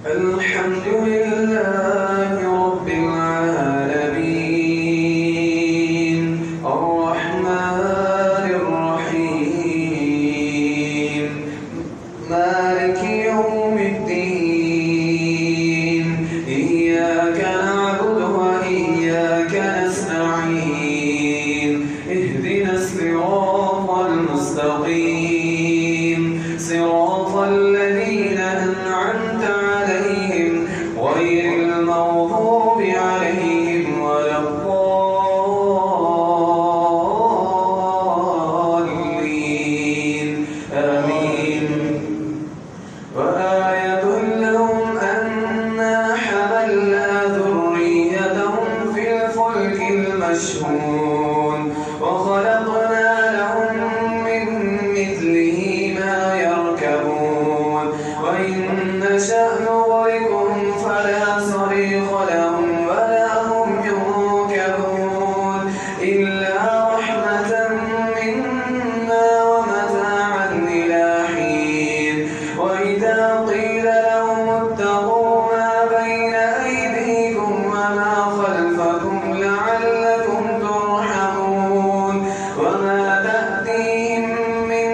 الحمد لله رب العالمين الرحمن الرحيم مالك يوم الدين إياك نعبد وإياك نستعين اهدنا الصراط المستقيم صراط الذين أنعمت عليهم غير المغضوب عليهم ولا الضالين آمين. وآية لهم أنا حملنا ذريتهم في الفلك المشحون وخلقنا لهم من مثله ما يركبون وإن نشأ نغرقهم فلا صريخ لهم ولا هم ينقذون إلا رحمة منا ومتاعا إلى حين. وإذا قيل لهم اتقوا ما بين أيديكم وما خلفكم لعلكم ترحمون وما تأتيهم من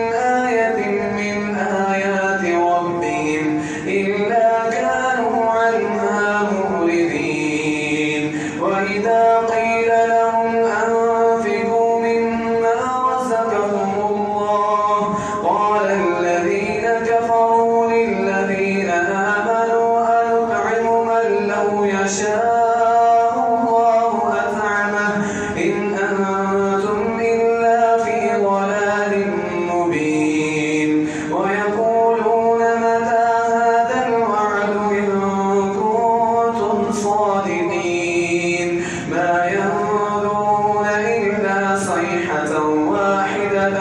آية من آيات ربهم إلا كانوا عنها معرضين. وإذا قيل لهم أنفقوا مما رزقكم الله قال الذين كفروا للذين آمنوا أنطعم من لو يشاء الله أطعمه إن أنتم إلا في ضلال مبين. ويقولون متى هذا الوعد إن كنتم صادقين ما ينظرون إلا صيحة واحدة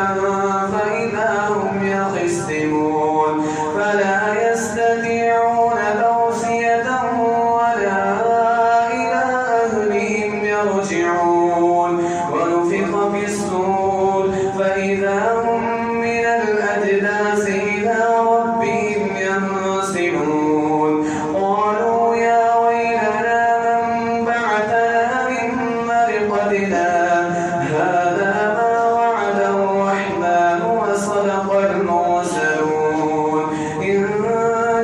فإذا هم يخصمون فلا يستطيعون توصية ولا إلى أهلهم يرجعون. ونفخ في الصور فإذا هم من الأجداث إلى ربهم ينسلون قالوا يا ويلنا من بعثنا من مرقدنا هذا ما وعد الرحمن وصدق المرسلون إن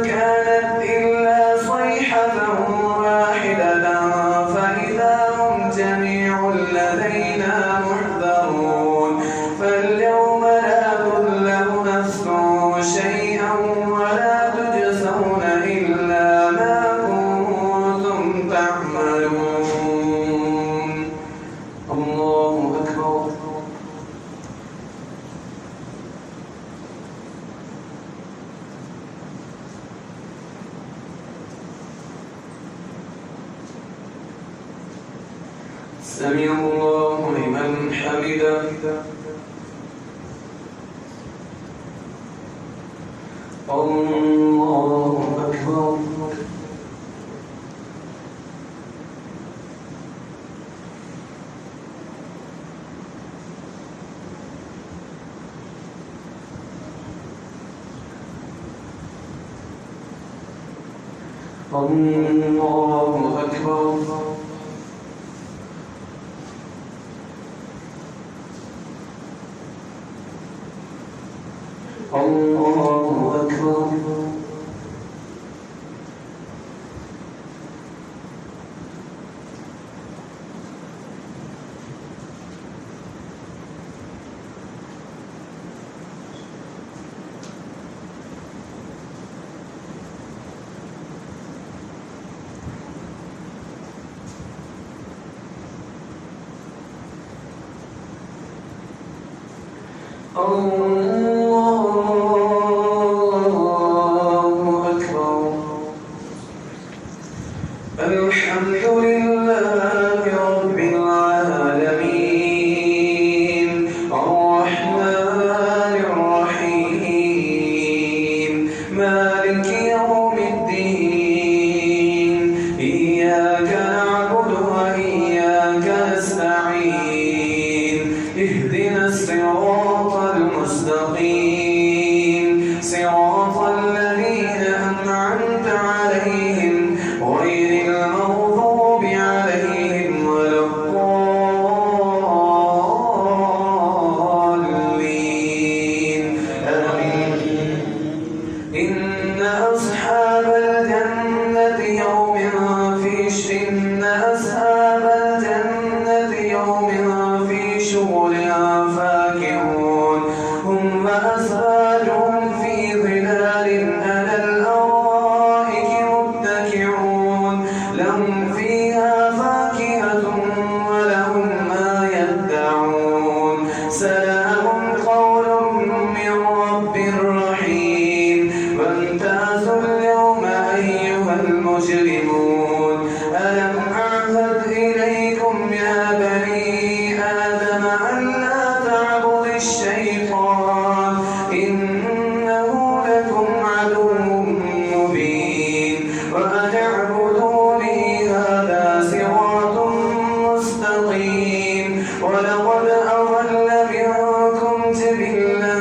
كانت إلا صيحة واحدة فإذا هم جميع لدينا محضرون. فاليوم لا تظلم نفس شيئا ولا تجزون إلا ما كنتم تعملون. الله أكبر. سمع الله لمن حمده. الله أكبر. الله أكبر. الله أكبر. الله أكبر. الحمد لله رب العالمين الرحمن الرحيم مالك يوم الدين إياك نعبد وإياك نستعين اهدنا الصراط المستقيم صراط الذين أنعمت عليهم المجرمون ألم أعهد إليكم يا بني آدم ألا تعبدوا الشيطان إنه لكم عدو مبين وأن اعبدوني هذا صراط مستقيم ولقد أضل منكم جبلا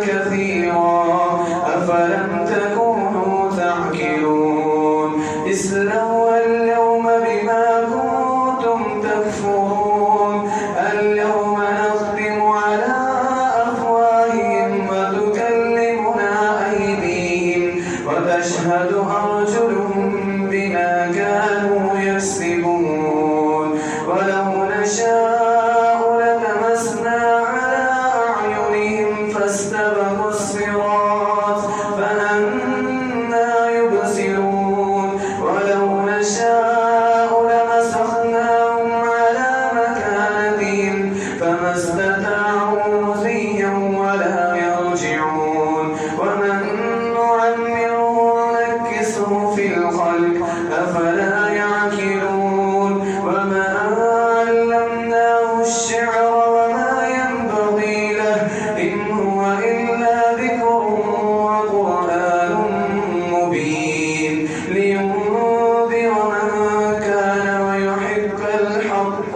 كثيرا أفلم تكونوا تعقلون اصلوا اليوم بما كنتم تكفرون اليوم نختم على أفواههم وتكلمنا أيديهم وتشهد أرجلهم بما كانوا يكسبون ولو نشاء لطمسنا على أعينهم فاستبقوا الصراط فأنى يبصرون ولو نشاء لمسخناهم على مكانتهم فما استطاعوا مضيا ولا يرجعون ومن نعمره نكسه في الخلق أفلا يعقلون وما علمناه الشعر وما ينبغي له إن هو إلا ذكر وقرآن مبين لينذر من كان ويحق الحق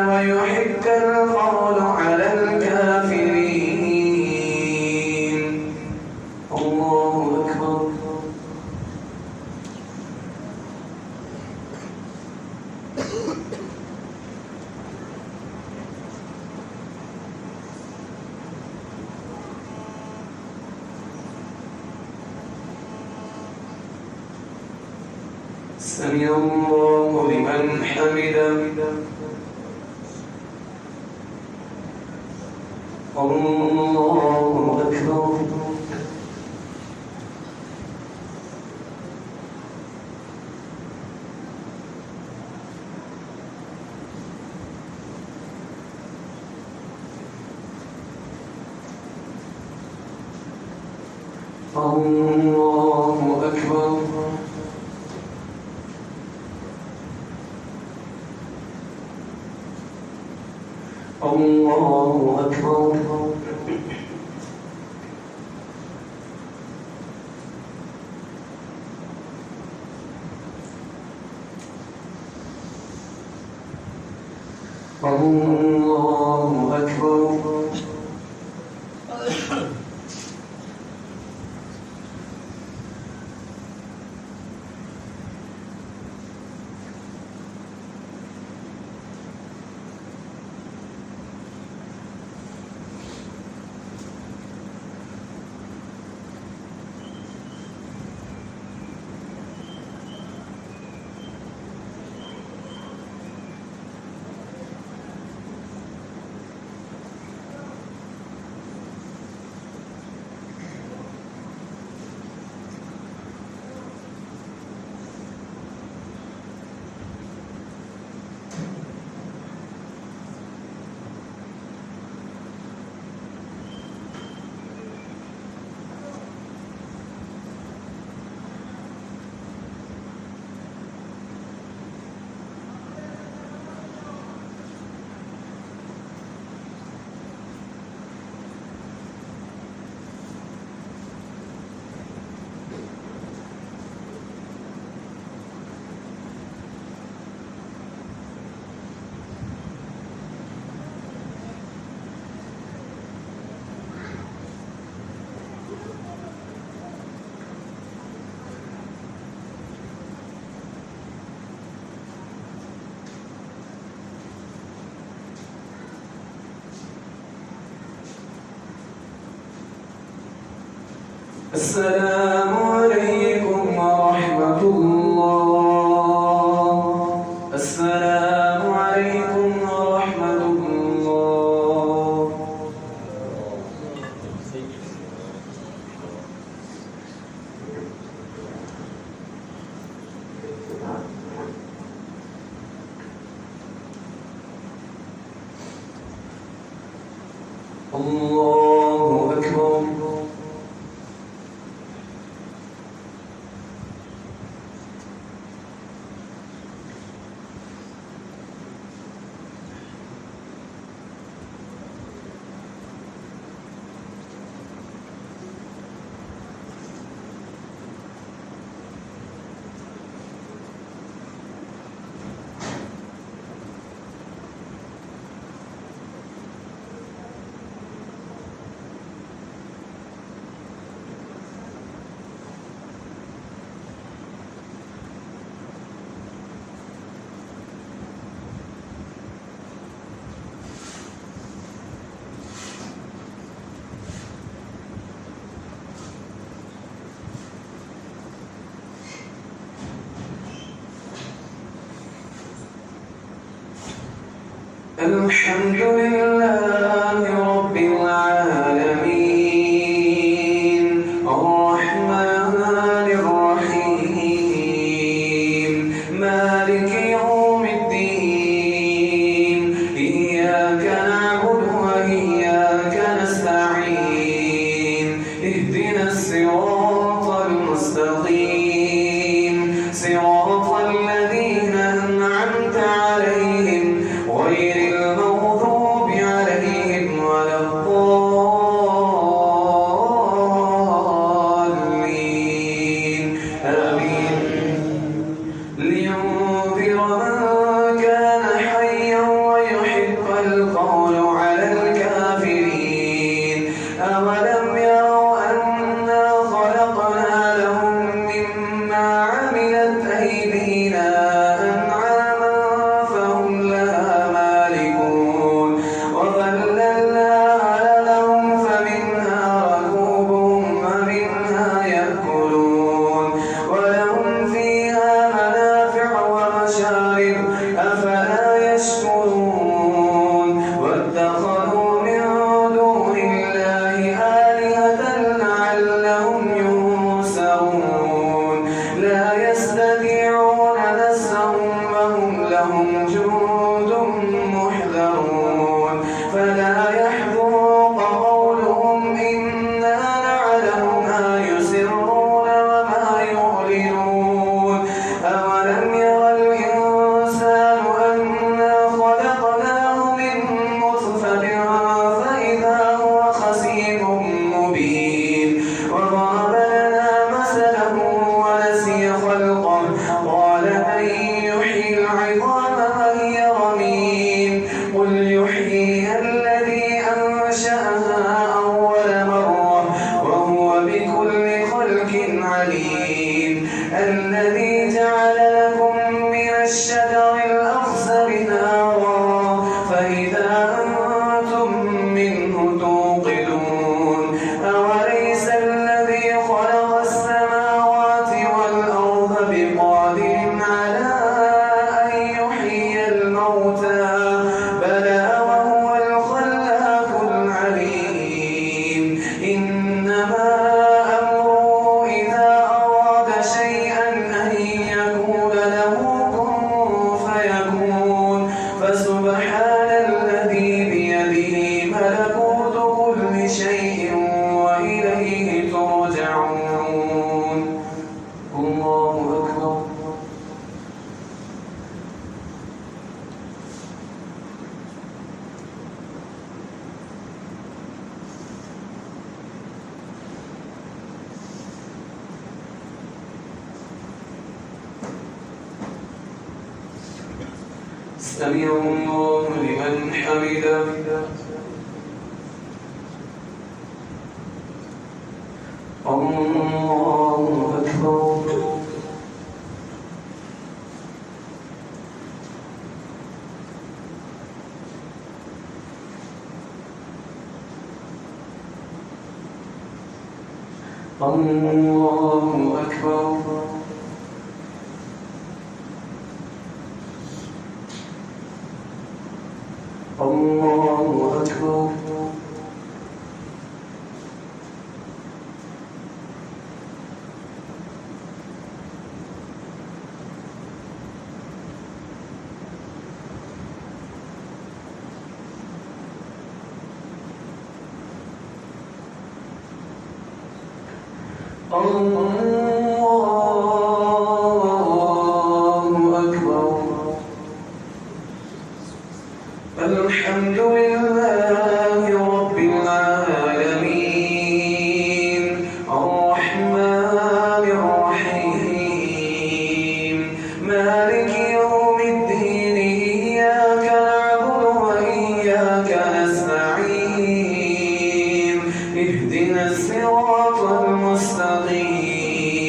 ويحق القول على الكافرين الله أكبر سمع الله لمن حمده الله أكبر الله أكبر الله أكبر الله أكبر السلام عليكم ورحمة الله. السلام عليكم ورحمة الله. الله أكبر. الحمد لله رب العالمين الرحمن الرحيم مالك يوم الدين إياك نعبد وإياك نستعين اهدنا الصراط المستقيم صراط الذين أنعمت عليهم غير المغضوب عليهم ولا الضالين آمين لينذر من كان حيا ويحق القول على الكافرين أولم يروا أنا خلقنا لهم مما عملت أيدينا أنعاما فهم لها مالكون وظللناها لهم فمنها ركوبهم ومنها يأكلون ولهم فيها منافع ومشارب أفلا يشكرون واتخذوا من دون الله آلهة لعلهم ينصرون لا يستطيعون نصرهم وهم لهم جند محضرون فلا يحزنك قولهم إنا نعلم ما يسرون وما يعلنون أولم ير الإنسان أنا خلقناه من نطفة فإذا هو خصيم مبين وضرب لنا مثلا ونسي خلقه قال من يحيي العظام وهي رميم قل يحييها الذي أنشأها أول مرة وهو بكل خلق عليم الذي جعل لكم من الشجر الأخضر نارا فإذا أنتم منه توقدون أوليس الذي خلق السماوات والأرض بقادر على أن يحيي الموتى بلى وهو الخلاق العليم إنما أمره إذا أراد شيئا أن يقول له كن فيكون فسبحان الذي بيده ملكوت كل شيء وإليه ترجعون الله أكبر سمع الله لمن حمده الله أكبر الله أكبر الله أكبر الله أكبر الحمد لله رب العالمين الرحمن الرحيم مالك يوم الدين إياك نعبد وإياك نستعين اهدنا الصراط المستقيم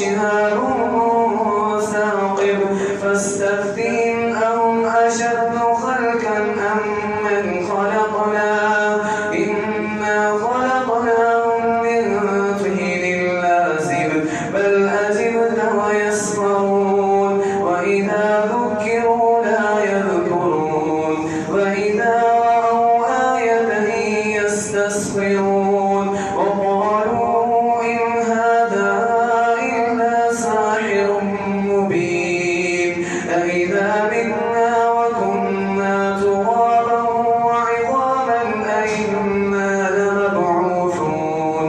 شهاب ثاقب فاستفتهم أهم أشد خلقا أم من خلقنا إنا خلقناهم من طين لازب بل أجبت ويسخرون وإذا ذكروا لا يذكرون وإذا رأوا آية يستسخرون وقالوا إن هذا إلا ساحر مبين أإذا متنا وكنا ترابا وعظاما أئنا لمبعوثون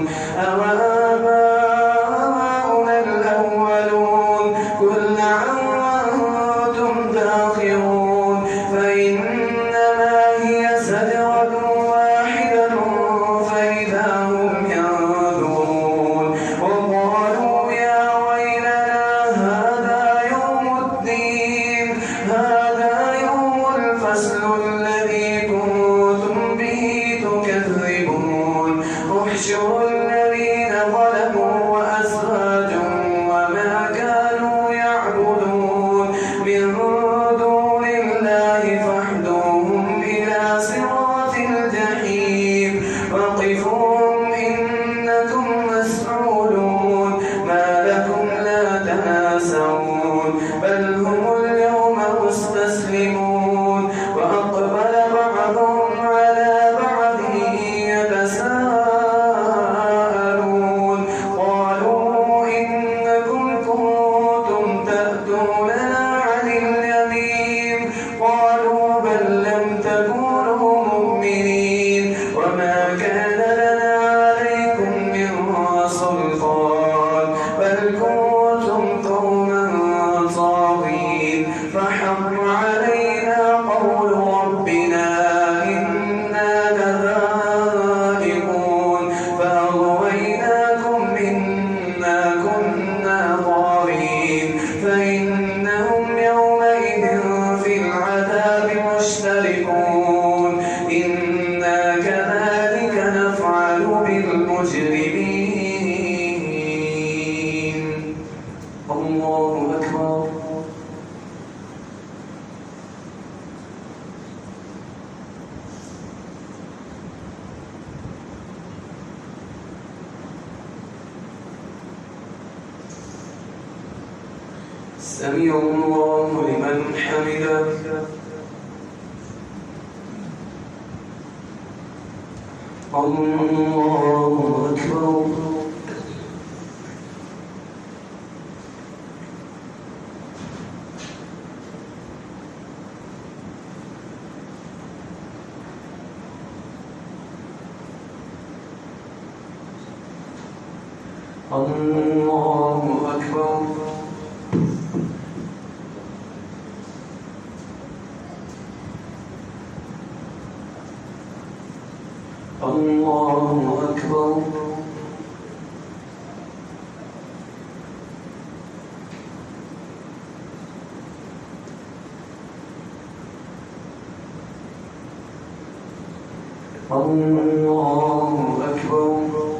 أوآباؤنا الأولون قل نعم وأنتم داخرون فإنما هي زجرة واحدة فإذا هم ينظرون وقالوا يا ويلنا هذا يوم الدين هذا يوم الفصل الذي كنتم به تكذبون احشروا الذين ظلموا وأزواجهم وما كانوا يعبدون من دون الله فاحذوهم إلى صراط الجحيم وقفوهم إنكم مسؤولون ما لكم لا تناسون بل هم اليوم مستسلمون وأقبل بعضهم على بعض يتساءلون قالوا إنكم كنتم تأتوننا عن اليمين قالوا بل لم تكونوا مؤمنين وما كان لنا عليكم من سلطان بل كنتم قوما طاغين فحق علينا قول ربنا إنا لذائقون فأغويناكم إنا كنا غاوين فإنهم يومئذ في العذاب مشتركون إنا كذلك نفعل بالمجرمين الله أكبر سمع الله لمن حمده الله أكبر الله أكبر الله أكبر الله أكبر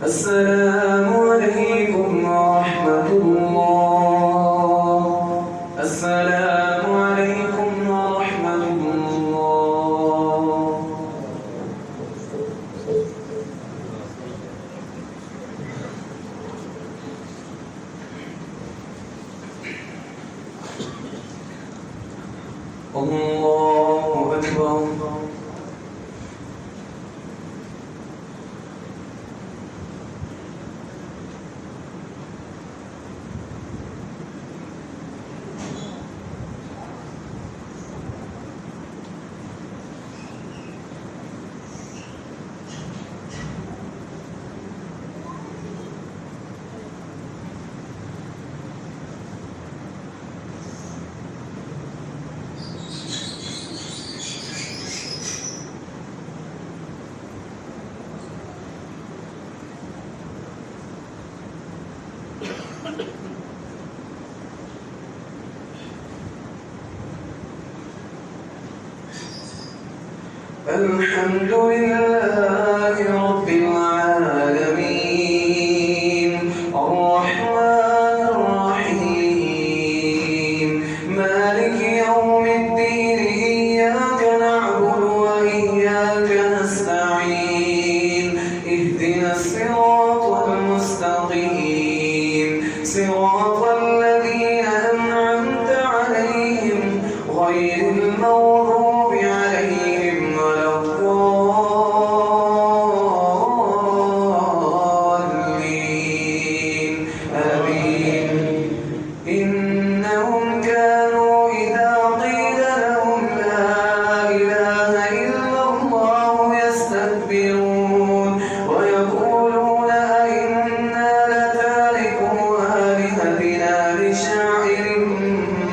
السلام عليكم ورحمة الله. السلام عليكم ورحمة الله. الله أكبر. الحمد لله رب العالمين الرحمن الرحيم مالك يوم الدين إياك نعبد وإياك نستعين اهدنا الصراط المستقيم صراط الذين أنعمت عليهم غير المغضوب عليهم ولا الضالين آمين. إنهم كانوا إذا قيل لهم لا إله إلا الله يستكبرون ويقولون أئنا لتاركو آلهتنا لشاعر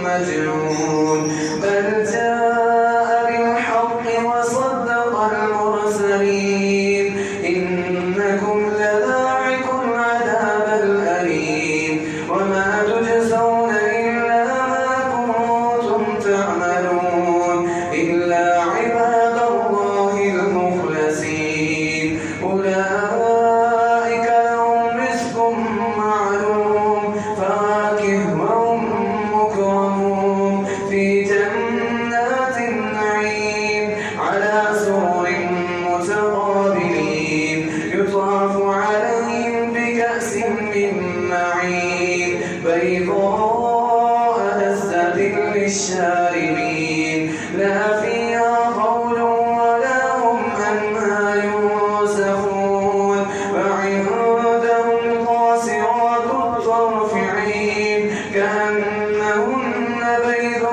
مجنون بل جاء بالحق وصدق المرسلين إنكم لذائقو العذاب الأليم وما تجزون إلا ما كنتم تعملون إلا عباد الله المخلصين أولئك لهم رزق معلوم فواكه وهم مكرمون في جنات النعيم على سرر متقابلين يطاف عليهم بكأس من معين بيضاء لذة للشاربين لا فيها قول ولا هم عنها ينزفون وعندهم قاصرات الطرف عين كأنهن بيض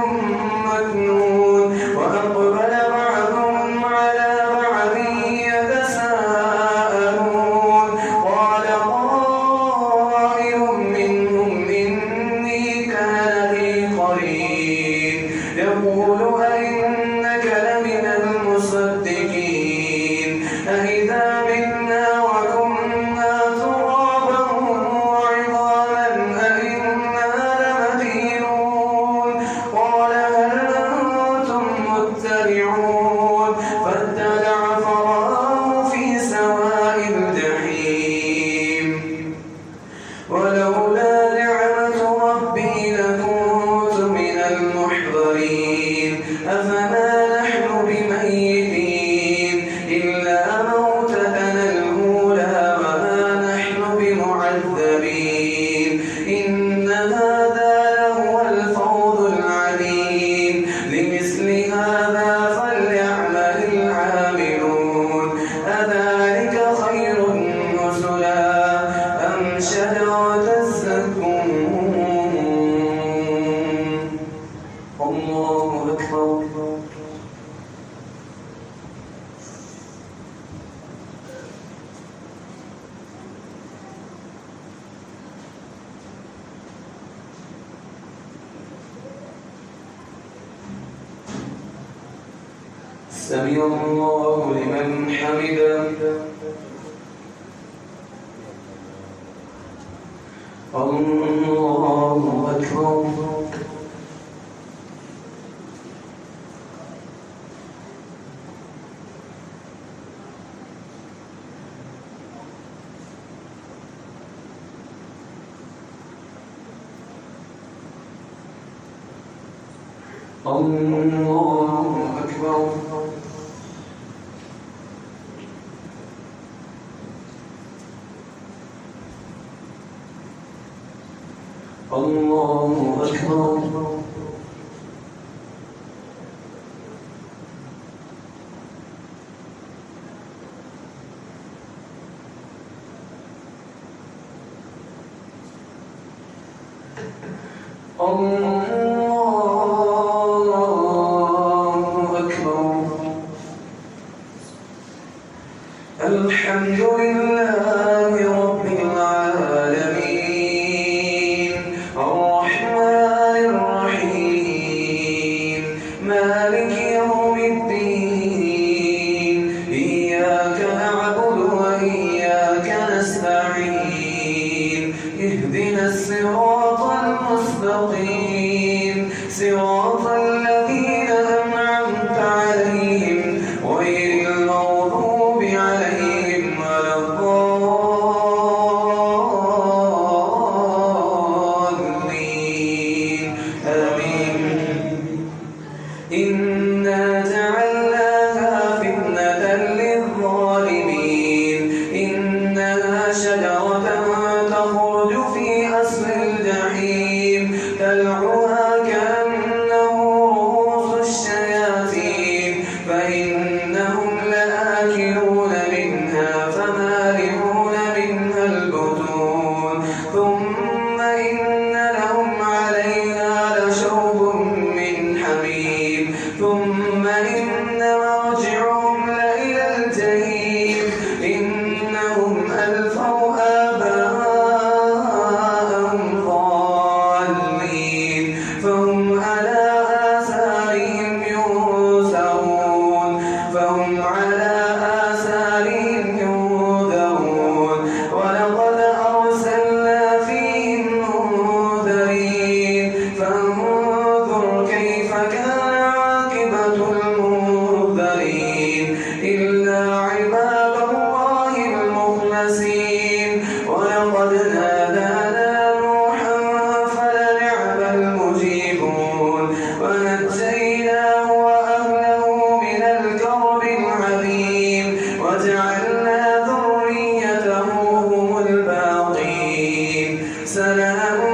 مكنون وأقبل بعضهم على بعض يتساءلون قال قائل منهم إني كان لي قرين يقول أئنك لمن المصدقين أإذا متنا وكنا ترابا وعظاما أئنا لمدينون قال هل أنتم متبعون فاتبع فرآه في سواء الجحيم ولولا نعمة ربي لكنت من المحضرين أفما نحن بميتين إلا موتتنا الأولى وما نحن بمعذبين إن هذا لهو الفوز العليم لمثل هذا فليعمل العاملون أذلك خير نزلا أم شجرة الزقوم. الله أكبر. سمع الله لمن حمده. الله أكبر. الله أكبر. الله أكبر. الله أكبر. الحمد لله رب العالمين الرحمن الرحيم مالك يوم الدين إياك نعبد وإياك نستعين اهدنا الصراط المستقيم صراط الذين أنعمت عليهم غير المغضوب عليهم ولا الضالين آمين. إنا جعلناها فتنة للظالمين إنها شجرة تخرج في أصل الجحيم تلعها كأنه رؤوس الشياطين فإنهم لآكلون منها فمالئون منها البطون ثم إن لهم عليها لشوب من حميم ثم إن مرجعهم لإلى الجحيم إنهم ألفوا آباءهم ضالين فهم على آثارهم يهدون ولقد أرسلنا فيهم منذرين فانظر كيف كان عاقبة المنذرين إلا عباد الله المخلصين ولقد نادانا نوحا فلنعم المجيبون ونجيناه وأهله من الكرب العظيم وجعلنا ذريته هم الباقين سلام